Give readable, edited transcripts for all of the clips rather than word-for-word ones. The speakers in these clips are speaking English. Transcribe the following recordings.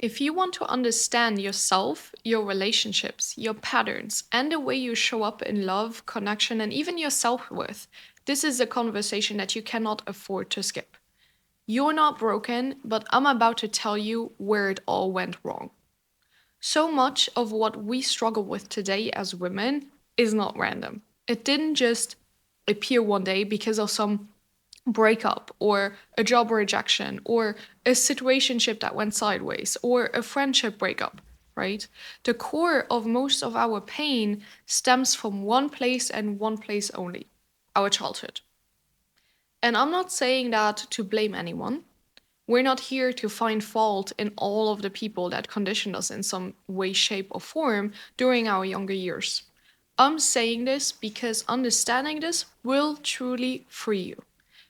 If you want to understand yourself, your relationships, your patterns, and the way you show up in love, connection, and even your self worth, this is a conversation that you cannot afford to skip. You're not broken, but I'm about to tell you where it all went wrong. So much of what we struggle with today as women is not random. It didn't just appear one day because of some breakup or a job rejection or a situationship that went sideways or a friendship breakup, right? The core of most of our pain stems from one place and one place only: our childhood. And I'm not saying that to blame anyone. We're not here to find fault in all of the people that conditioned us in some way, shape, or form during our younger years. I'm saying this because understanding this will truly free you.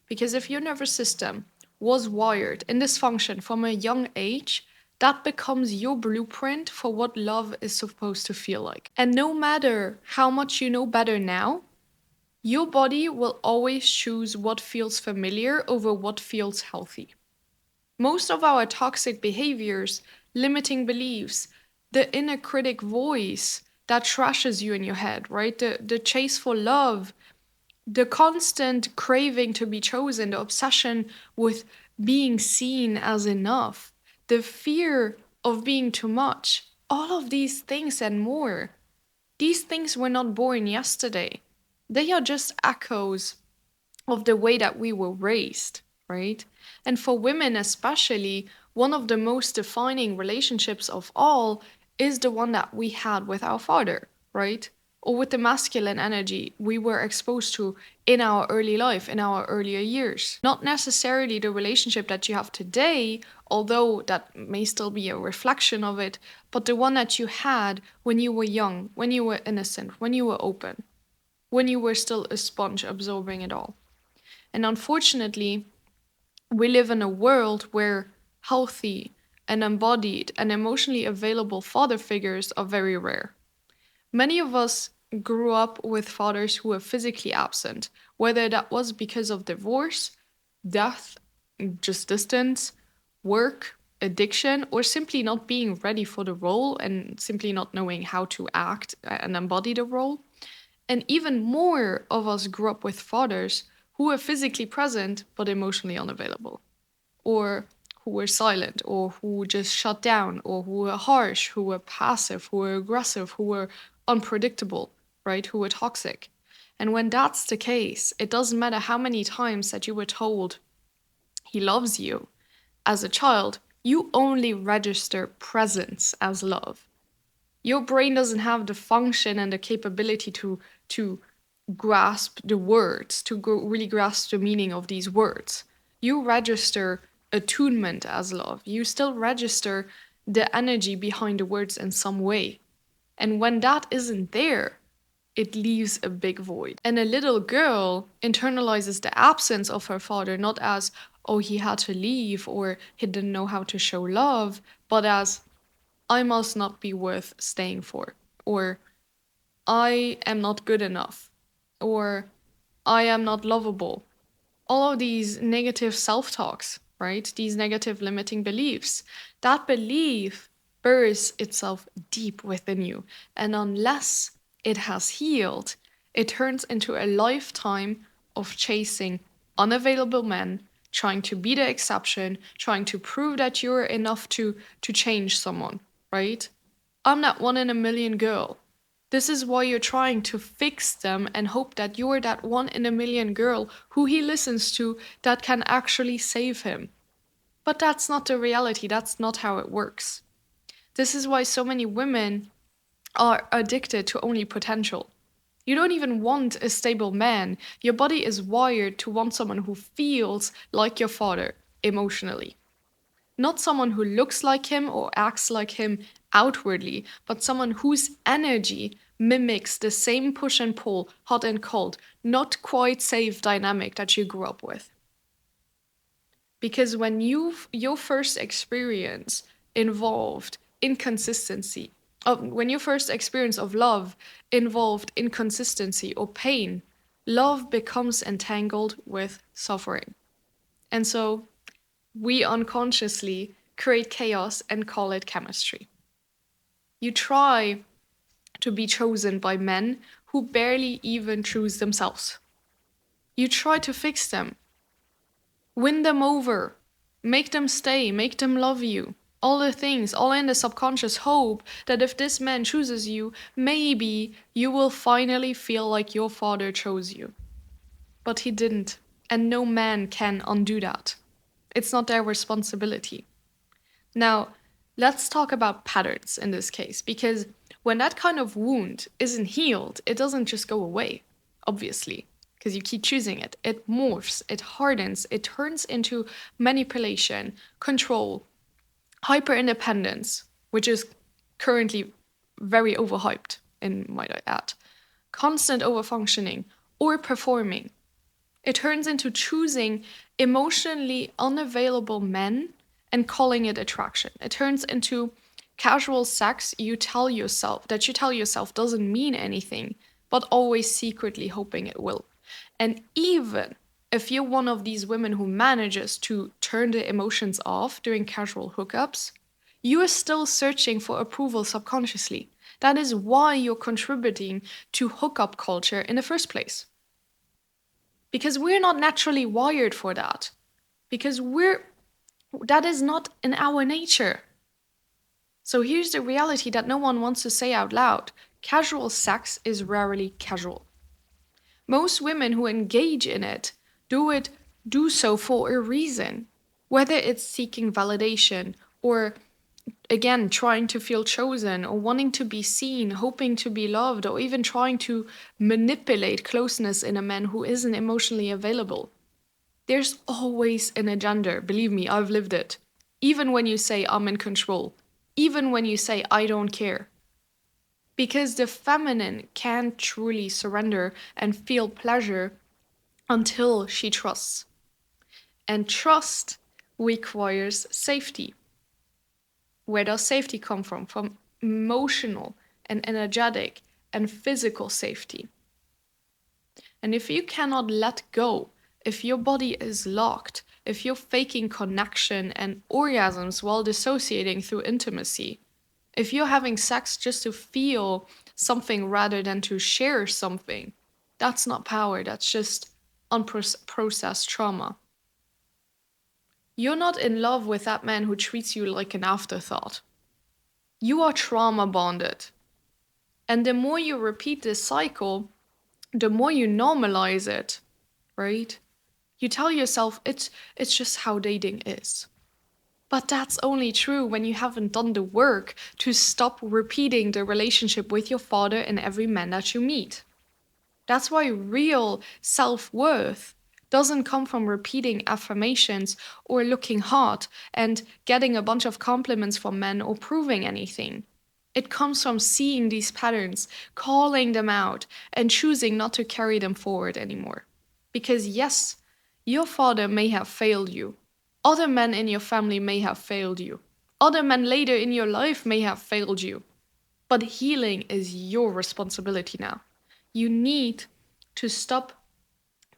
Because if your nervous system was wired in dysfunction from a young age, that becomes your blueprint for what love is supposed to feel like. And no matter how much you know better now, your body will always choose what feels familiar over what feels healthy. Most of our toxic behaviors, limiting beliefs, the inner critic voice that trashes you in your head, right? The chase for love, the constant craving to be chosen, the obsession with being seen as enough, the fear of being too much, all of these things and more. These things were not born yesterday. They are just echoes of the way that we were raised, right? And for women, especially, one of the most defining relationships of all is the one that we had with our father, right? Or with the masculine energy we were exposed to in our early life, in our earlier years. Not necessarily the relationship that you have today, although that may still be a reflection of it, but the one that you had when you were young, when you were innocent, when you were open, when you were still a sponge absorbing it all. And unfortunately, we live in a world where healthy and embodied and emotionally available father figures are very rare. Many of us grew up with fathers who were physically absent, whether that was because of divorce, death, just distance, work, addiction, or simply not being ready for the role and simply not knowing how to act and embody the role. And even more of us grew up with fathers who were physically present but emotionally unavailable, or who were silent, or who just shut down, or who were harsh, who were passive, who were aggressive, who were unpredictable, right? Who were toxic. And when that's the case, it doesn't matter how many times that you were told he loves you as a child, you only register presence as love. Your brain doesn't have the function and the capability to grasp the words, to really grasp the meaning of these words. You register attunement as love. You still register the energy behind the words in some way. And when that isn't there, it leaves a big void. And a little girl internalizes the absence of her father not as, oh, he had to leave or he didn't know how to show love, but as, I must not be worth staying for, or I am not good enough, or I am not lovable. All of these negative self talks, right? These negative limiting beliefs. That belief buries itself deep within you. And unless it has healed, it turns into a lifetime of chasing unavailable men, trying to be the exception, trying to prove that you're enough to change someone, right? I'm that one in a million girl. This is why you're trying to fix them and hope that you're that one in a million girl who he listens to that can actually save him. But that's not the reality, that's not how it works. This is why so many women are addicted to only potential. You don't even want a stable man. Your body is wired to want someone who feels like your father emotionally. Not someone who looks like him or acts like him outwardly, but someone whose energy mimics the same push and pull, hot and cold, not quite safe dynamic that you grew up with. Because when your first experience involved inconsistency, when your first experience of love involved inconsistency or pain, love becomes entangled with suffering. And so we unconsciously create chaos, and call it chemistry. You try to be chosen by men who barely even choose themselves. You try to fix them, win them over, make them stay, make them love you. All the things, all in the subconscious hope that if this man chooses you, maybe you will finally feel like your father chose you. But he didn't, and no man can undo that. It's not their responsibility. Now, let's talk about patterns in this case, because when that kind of wound isn't healed, it doesn't just go away, obviously, because you keep choosing it. It morphs, it hardens, it turns into manipulation, control, hyper independence, which is currently very overhyped, in might I add, constant overfunctioning, or performing. It turns into choosing emotionally unavailable men and calling it attraction. It turns into casual sex you tell yourself doesn't mean anything, but always secretly hoping it will. And even if you're one of these women who manages to turn the emotions off during casual hookups, you are still searching for approval subconsciously. That is why you're contributing to hookup culture in the first place. Because we're not naturally wired for that. Because that is not in our nature. So here's the reality that no one wants to say out loud. Casual sex is rarely casual. Most women who engage in it do so for a reason. Whether it's seeking validation or again trying to feel chosen or wanting to be seen, hoping to be loved, or even trying to manipulate closeness in a man who isn't emotionally available. There's always an agenda, believe me, I've lived it. Even when you say I'm in control, even when you say I don't care. Because the feminine can't truly surrender and feel pleasure until she trusts. And trust requires safety. Where does safety come from? From emotional and energetic and physical safety. And if you cannot let go, if your body is locked, if you're faking connection and orgasms while dissociating through intimacy, if you're having sex just to feel something rather than to share something, that's not power, that's just unprocessed trauma. You're not in love with that man who treats you like an afterthought. You are trauma bonded. And the more you repeat this cycle, the more you normalize it, right? You tell yourself it's just how dating is. But that's only true when you haven't done the work to stop repeating the relationship with your father and every man that you meet. That's why real self-worth doesn't come from repeating affirmations or looking hot and getting a bunch of compliments from men or proving anything. It comes from seeing these patterns, calling them out, and choosing not to carry them forward anymore. Because yes, your father may have failed you. Other men in your family may have failed you. Other men later in your life may have failed you. But healing is your responsibility now. You need to stop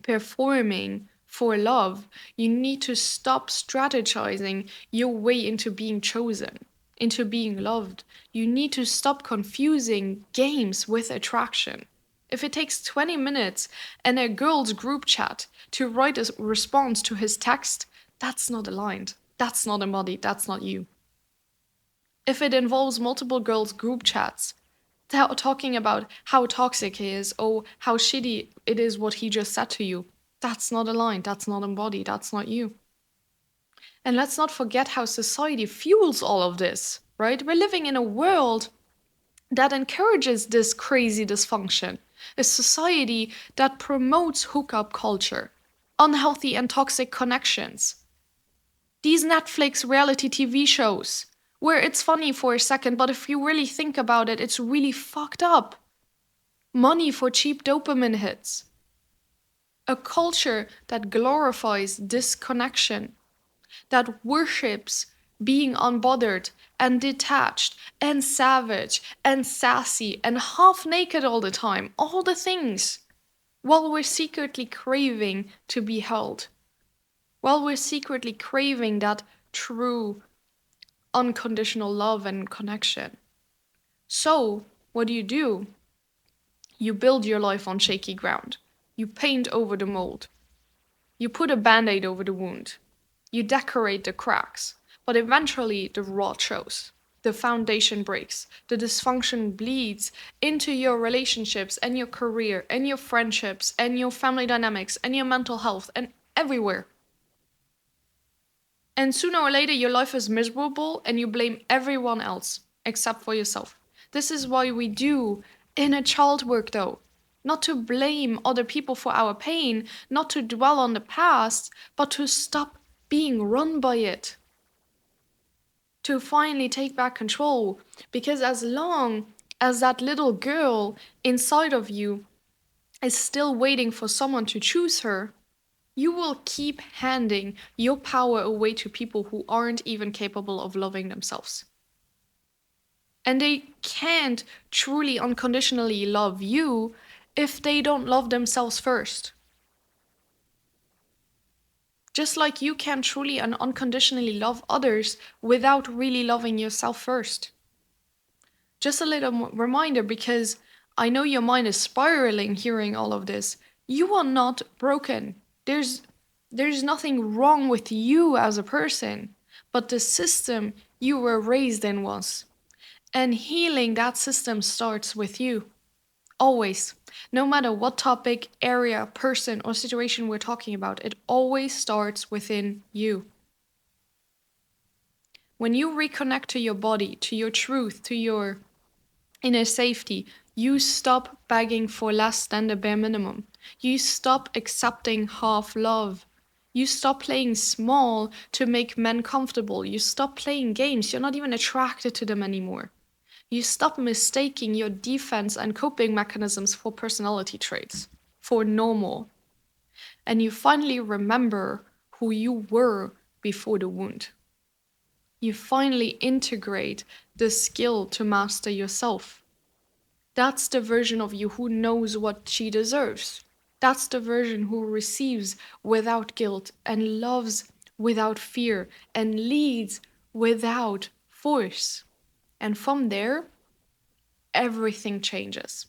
performing for love. You need to stop strategizing your way into being chosen, into being loved. You need to stop confusing games with attraction. If it takes 20 minutes and a girl's group chat to write a response to his text, that's not aligned. That's not embodied. That's not you. If it involves multiple girls' group chats, talking about how toxic he is or how shitty it is what he just said to you, that's not aligned, that's not embodied, that's not you. And let's not forget how society fuels all of this, right? We're living in a world that encourages this crazy dysfunction, a society that promotes hookup culture, unhealthy and toxic connections. These Netflix reality TV shows, where it's funny for a second, but if you really think about it, it's really fucked up. Money for cheap dopamine hits. A culture that glorifies disconnection, that worships being unbothered and detached and savage and sassy and half naked all the time, all the things, while we're secretly craving to be held, while we're secretly craving that true unconditional love and connection. So, what do? You build your life on shaky ground. You paint over the mold. You put a band aid over the wound. You decorate the cracks. But eventually, the rot shows. The foundation breaks. The dysfunction bleeds into your relationships and your career and your friendships and your family dynamics and your mental health and everywhere. And sooner or later, your life is miserable and you blame everyone else except for yourself. This is why we do inner child work, though. Not to blame other people for our pain, not to dwell on the past, but to stop being run by it. To finally take back control. Because as long as that little girl inside of you is still waiting for someone to choose her, you will keep handing your power away to people who aren't even capable of loving themselves. And they can't truly unconditionally love you if they don't love themselves first. Just like you can't truly and unconditionally love others without really loving yourself first. Just a little reminder, because I know your mind is spiraling hearing all of this. You are not broken. There's nothing wrong with you as a person, but the system you were raised in was. And healing that system starts with you. Always. No matter what topic, area, person, or situation we're talking about, it always starts within you. When you reconnect to your body, to your truth, to your inner safety, you stop begging for less than the bare minimum. You stop accepting half love. You stop playing small to make men comfortable. You stop playing games. You're not even attracted to them anymore. You stop mistaking your defense and coping mechanisms for personality traits, for normal. And you finally remember who you were before the wound. You finally integrate the skill to master yourself. That's the version of you who knows what she deserves. That's the version who receives without guilt and loves without fear and leads without force. And from there, everything changes.